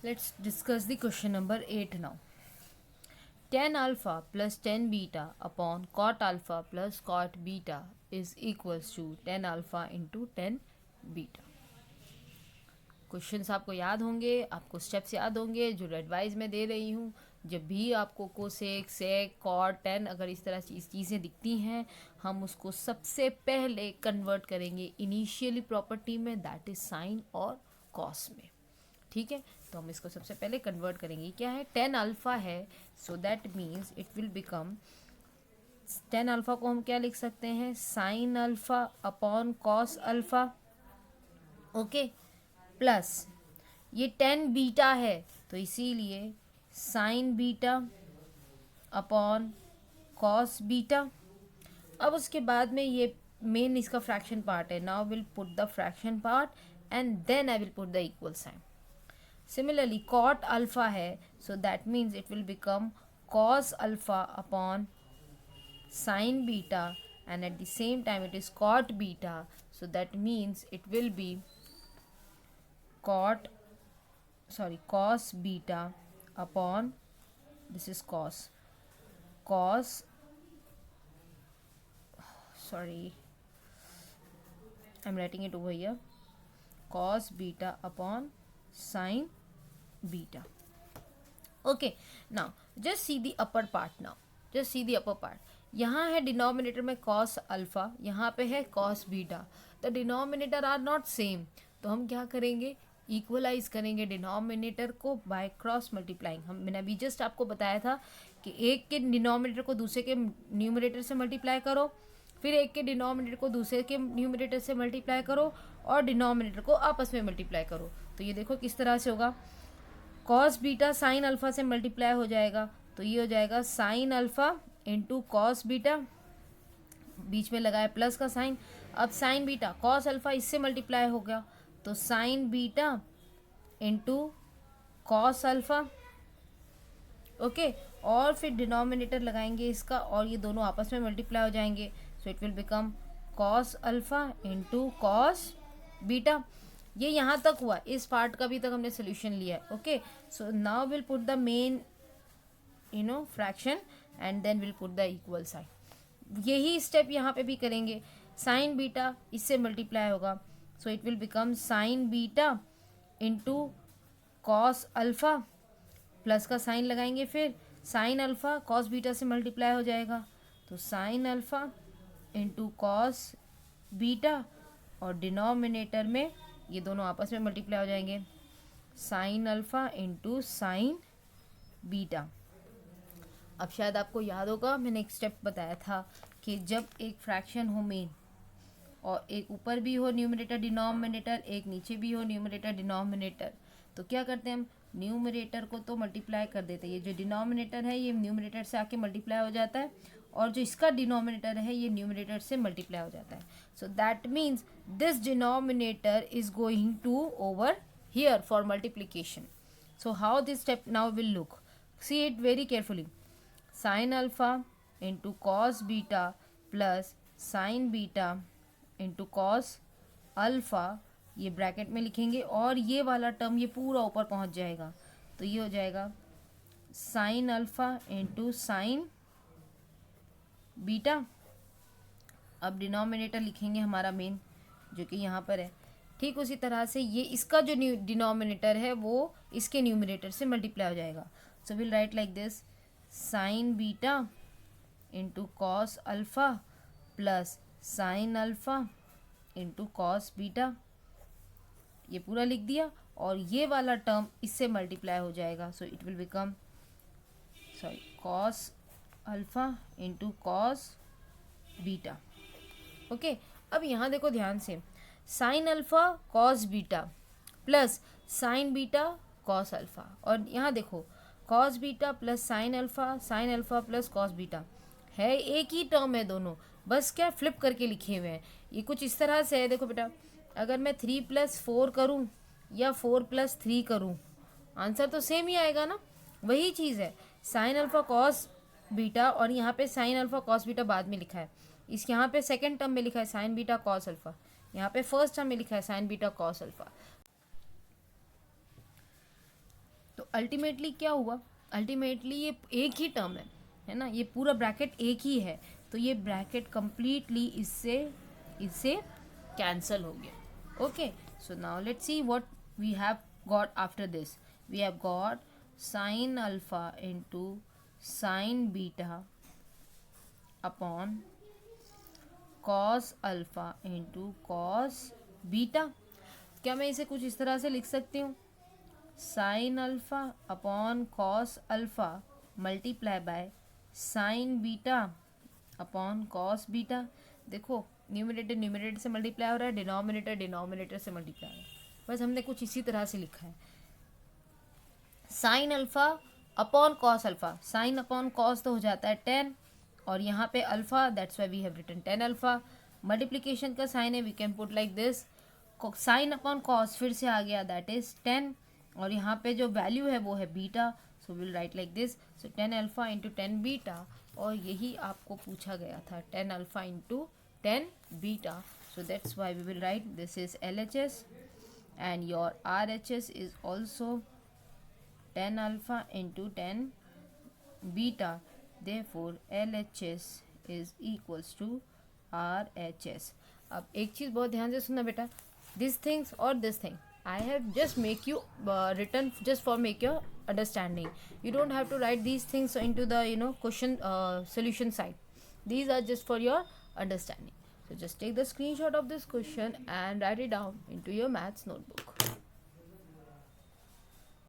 Let's discuss the question number 8 now. Tan alpha plus tan beta upon cot alpha plus cot beta is equals to tan alpha into tan beta. Questions आपको याद होंगे, आपको steps याद होंगे जो advice मैं दे रही हूँ. जब भी आपको कोसेक सेक कॉट टेन अगर इस तरह चीज़ें दिखती हैं, हम उसको सबसे पहले कन्वर्ट करेंगे इनिशियली प्रॉपर्टी में, दैट इज साइन और कॉस में. ठीक है, तो हम इसको सबसे पहले कन्वर्ट करेंगे. क्या है, टेन अल्फा है, so that means it will become, tan alpha को हम क्या लिख सकते हैं, sine alpha upon cos alpha. Okay, plus ये टेन बीटा है तो इसीलिए sine beta upon cos beta. अब उसके बाद में ये मेन इसका फ्रैक्शन पार्ट है. Now will put the fraction part and then I will put the equal sign. Similarly, cot alpha है, so that means it will become cos alpha upon sin beta, and at the same time it is cot beta, so that means it will be cos beta upon, this is cos I'm writing it over here, cos beta upon sin beta. Okay, now just see the upper part. यहाँ है denominator में cos alpha, यहाँ पे है cos beta. The denominator are not same, तो हम क्या करेंगे, इक्वलाइज करेंगे डिनोमिनेटर को बाय क्रॉस मल्टीप्लाइंग. मैंने अभी जस्ट आपको बताया था कि एक के डिनोमिनेटर को दूसरे के न्यूमरेटर से मल्टीप्लाई करो, फिर एक के डिनोमिनेटर को दूसरे के न्यूमरेटर से मल्टीप्लाई करो और डिनोमिनेटर को आपस में मल्टीप्लाई करो. तो ये देखो किस तरह से होगा, कॉस बीटा साइन अल्फा से मल्टीप्लाई हो जाएगा, तो ये हो जाएगा sine alpha into cos beta, बीच में लगाया प्लस का साइन. अब साइन बीटा कॉस अल्फा इससे मल्टीप्लाई हो गया, तो sine beta into cos alpha. Okay, और फिर डिनोमिनेटर लगाएंगे इसका और ये दोनों आपस में मल्टीप्लाई हो जाएंगे, सो it will become cos alpha into cos beta. ये यहाँ तक हुआ, इस पार्ट का भी तक हमने सोल्यूशन लिया है. Okay, so now will put the main fraction and then will put the equal sign. यही स्टेप यहाँ पे भी करेंगे. साइन बीटा इससे मल्टीप्लाई होगा, so it will become sine beta into cos alpha, plus का साइन लगाएंगे, फिर साइन अल्फा कॉस बीटा से मल्टीप्लाई हो जाएगा, तो sine alpha into cos beta, और डिनोमिनेटर में ये दोनों आपस में मल्टीप्लाई हो जाएंगे, sine alpha into sine beta. अब शायद आपको याद होगा मैंने एक स्टेप बताया था कि जब एक फ्रैक्शन हो मेन और एक ऊपर भी हो न्यूमरेटर डिनोमिनेटर, एक नीचे भी हो न्यूमरेटर डिनोमिनेटर, तो क्या करते हैं हम, न्यूमरेटर को तो मल्टीप्लाई कर देते हैं. ये जो डिनोमिनेटर है ये न्यूमरेटर से आके मल्टीप्लाई हो जाता है, और जो इसका डिनोमिनेटर है ये न्यूमरेटर से मल्टीप्लाई हो जाता है. So that means this denominator is going to over here for multiplication. So how this step now will look, see it very carefully. Sine alpha into cos beta plus sine beta into cos alpha, ये bracket में लिखेंगे और ये वाला term ये पूरा ऊपर पहुंच जाएगा, तो ये हो जाएगा sine alpha into sine beta. अब डिनोमिनेटर लिखेंगे हमारा मेन जो कि यहाँ पर है. ठीक उसी तरह से ये इसका जो डिनोमिनेटर है वो इसके न्यूमरेटर से मल्टीप्लाई हो जाएगा. सो will write like this, sign beta into cos alpha plus sign alpha into cos beta, ये पूरा लिख दिया और ये वाला टर्म इससे मल्टीप्लाई हो जाएगा, सो it will become cos alpha into cos beta. Okay, अब यहाँ देखो ध्यान से, sign alpha cos beta plus sine beta cos alpha, और यहाँ देखो cos beta plus sine alpha plus cos beta है, एक ही टर्म है दोनों, बस क्या फ्लिप करके लिखे हुए हैं. ये कुछ इस तरह से है, देखो बेटा, अगर मैं 3+4 करूँ या 4+3 करूँ, आंसर तो सेम ही आएगा ना. वही चीज़ है, साइन अल्फा कॉस बीटा और यहाँ पे साइन अल्फा कॉस बीटा बाद में लिखा है, इस यहाँ पे सेकंड टर्म में लिखा है साइन बीटा कॉस अल्फा, यहाँ पे फर्स्ट टर्म में लिखा है sign beta cos alpha. Ultimately क्या हुआ, अल्टीमेटली ये एक ही टर्म है ना, ये पूरा ब्रैकेट एक ही है, तो ये ब्रैकेट कंप्लीटली इससे कैंसल हो गया. Okay, so now let's see what we have got after this. We have got sine alpha into sine beta upon cos alpha into cos beta. क्या मैं इसे कुछ इस तरह से लिख सकती हूँ, sign alpha upon cos alpha multiply by sine beta upon cos beta. देखो न्यूमरेटर न्यूमरेटर से मल्टीप्लाई हो रहा है, डिनोमिनेटर डिनोमिनेटर से मल्टीप्लाई हो रहा है. बस हमने कुछ इसी तरह से लिखा है. Sine alpha upon cos alpha, sine upon cos तो हो जाता है 10, और यहाँ पे alpha, that's why we have written 10 alpha. Multiplication का साइन है, we can put like this, sine upon cos फिर से आ गया, दैट इज 10, और यहाँ पे जो वैल्यू है वो है beta, so will write like this. So 10 alpha into 10 beta, और यही आपको पूछा गया था, 10 alpha into 10 beta. So that's why we will write this is LHS and your RHS is also 10 alpha into 10 beta. Therefore LHS is equals to RHS. अब एक चीज़ बहुत ध्यान से सुनना बेटा, दिस थिंग्स और this thing I have just make you written just for make your understanding. You don't have to write these things into the question solution side. These are just for your understanding. So just take the screenshot of this question and write it down into your maths notebook.